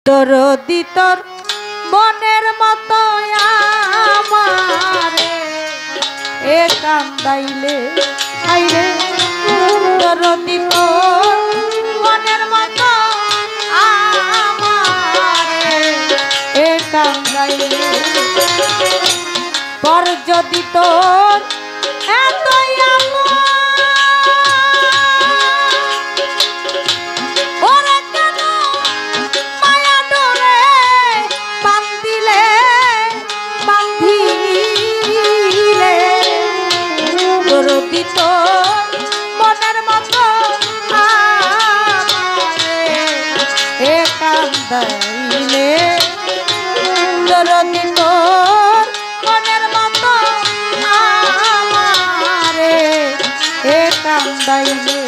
দরদি তোর মনের মতো আমারে এ কান্দাইলে আইরে দরদি তোর মনের মতো আমারে এ কান্দাইলে পর যদি তোর এতই মনের মতো এ কান্দাইলে দরদি তোর মনের মতো আমারে এ কান্দাইলে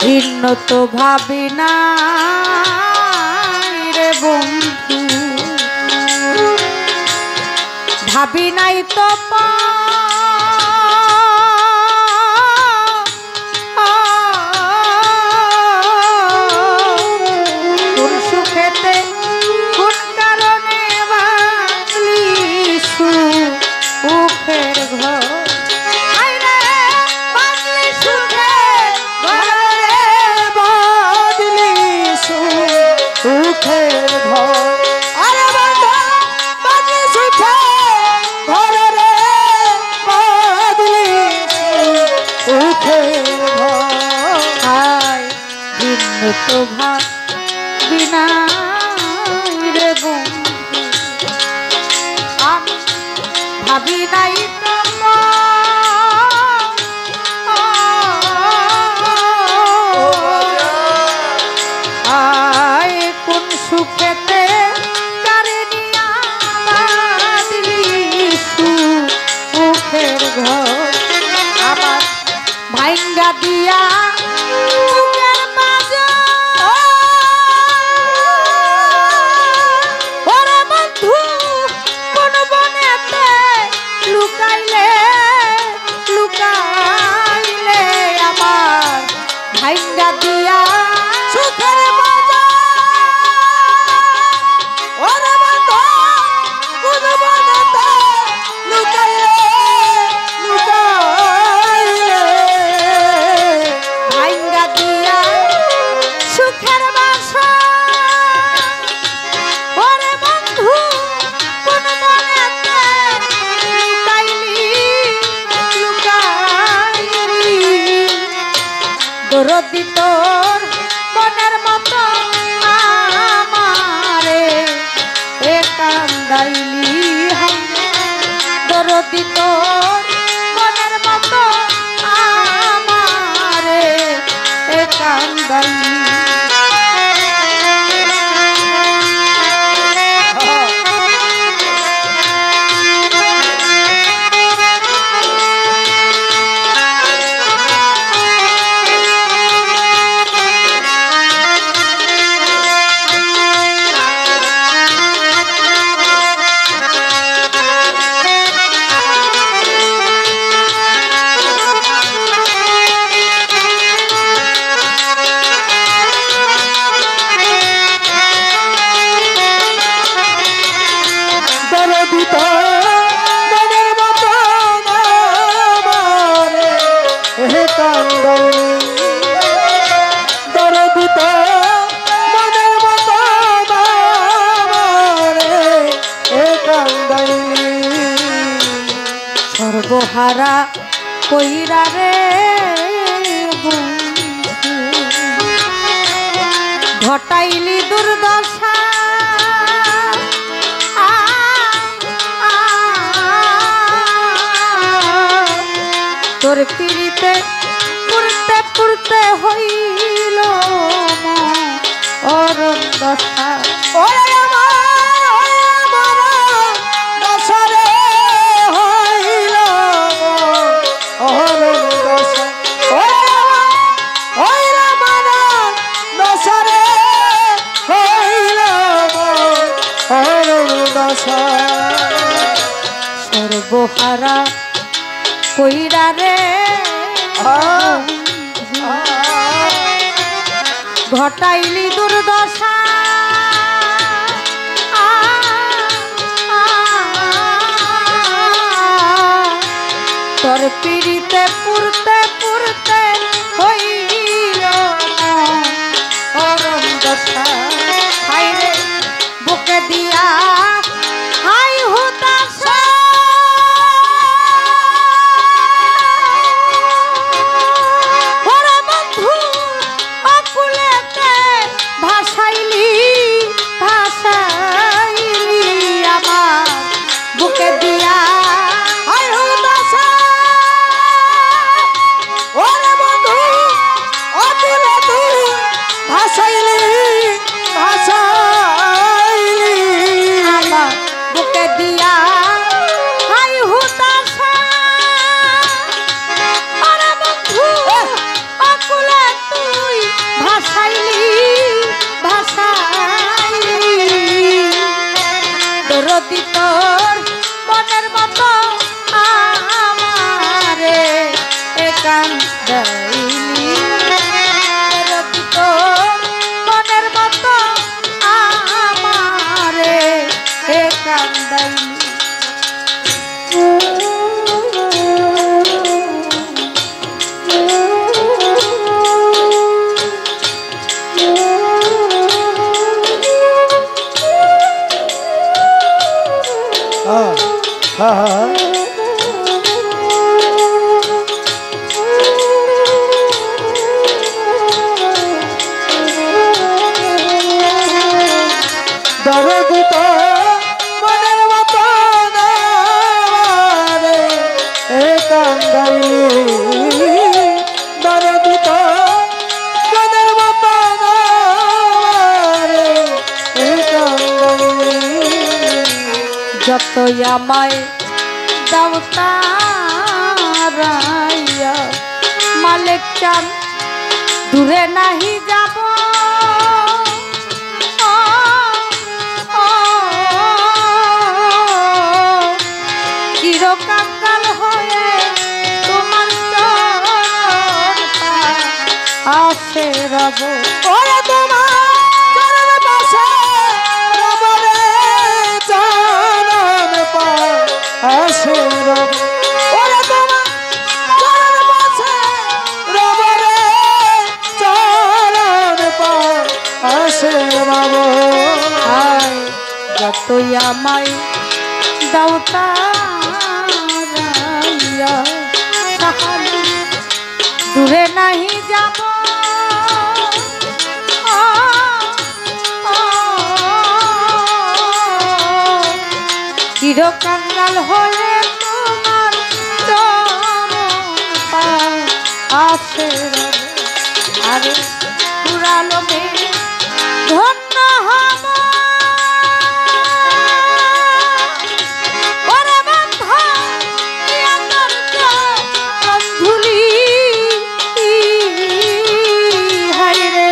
ভিন্ন তো ভাবি না রে বন্ধু ভাবি নাই তো কোন সুখেতে কোন কারণে বাঁধলি সুখের ঘর সুখের ঘর আরে বন্ধু বাদলি সুখের ঘর রে বাদলি সুখের ঘর আয় ভিন্ন তো ভাবি না রে বন্ধু আমি ভাবি নাই সুখেতে কারণিয়া বাঁধলি সুখের ঘর আমার ভাঙ্গা দিয়া বুকের মাঝে ওরে বন্ধু কোন বনেতে লুকাইলে লুকাইলে আমার ভাঙ্গা দিয়া সুখের দরদি তোর মনের মতো আমারে এ কান্দাইলি দরদি তোর মনের মতো আমারে এ কান্দাইলি সর্বহারা কইরা রে বন্ধু ঘটাইলি দুর্দশা তোর পিড়িতে পুরতে পুরতে হইল অরণ দশা সর্বহারা কইরা রে ঘটাইলি দুর্দশা তোর পিড়িতে পুরতে পুরতে হইল অরণ দশা হাইরে বুকে দিয়া হাই হুতাশা ওরে বন্ধু অকুলেতে ভাসাইলি ভাসাইলি আমার বুকে দিয়া হাই হুতাশা ওরে বন্ধু অকুলেতে ভাসাইলি ভাসাইলি আমার বুকে দিয়া হাই হুতাশা ওরে বন্ধু অকুলে তুই ভাসাইলি ভাসাইলি দরদি তোর মনের মতো আমারে কান্দাইলি দরদি তোর মনের মতো আমারে কান্দাইলি দরদিত মনের মতো নারে কান্দাইলি দরদিত মনের মতো নারে কান্দাইলি যতই আমায় দাও তারাইয়া মালিক চান দূরে নাহি যাব চিরকাল হয়ে তোমার চরণ আসে রব ওরে তোমার চরণ পাশে রব রে চরণ পাশে রব ওরে তোমার চরণ পাশে রব রে চরণ পাশে রব আয় যতই আমায় দাও তারাইয়া তাহলে দূরে নাহি যাব চিরকাঙ্গাল হয়ে তোমার চরণ আসে আরে পুরালো মে ধন্য হব ওরে বন্ধু নিয়তর চরণধুলি হায়রে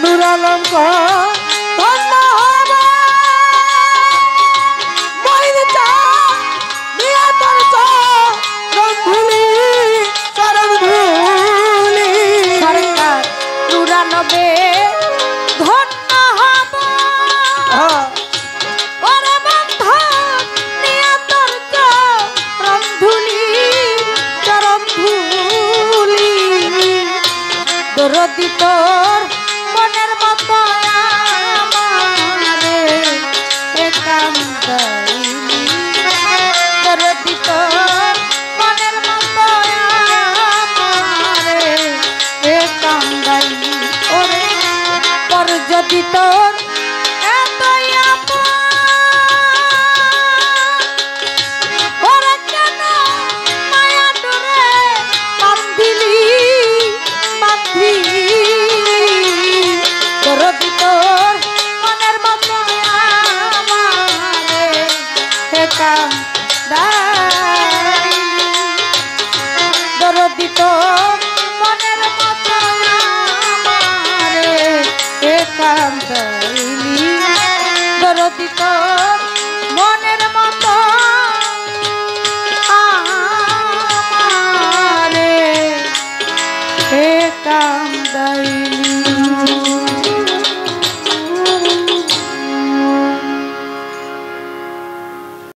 নূর আলম ধন্য হব মইন চা নিয়তর চরণধুলি চরণধুলি সরকার ৯৪ ধন্য হব ওরে বন্ধু নিয়তর চরণধুলি চরণধুলি দরদি তোর মনের মতো আমারে কান্দাইলি দরদি তোর মনের দরদি তোর এতই আপন ওরে কেন মায়া ডোরে বান্ধিলি দরদি তোর মনের মতো আমারে একাম দাইলি দরদি তোর মনের মতো আমারে একাম দাইলি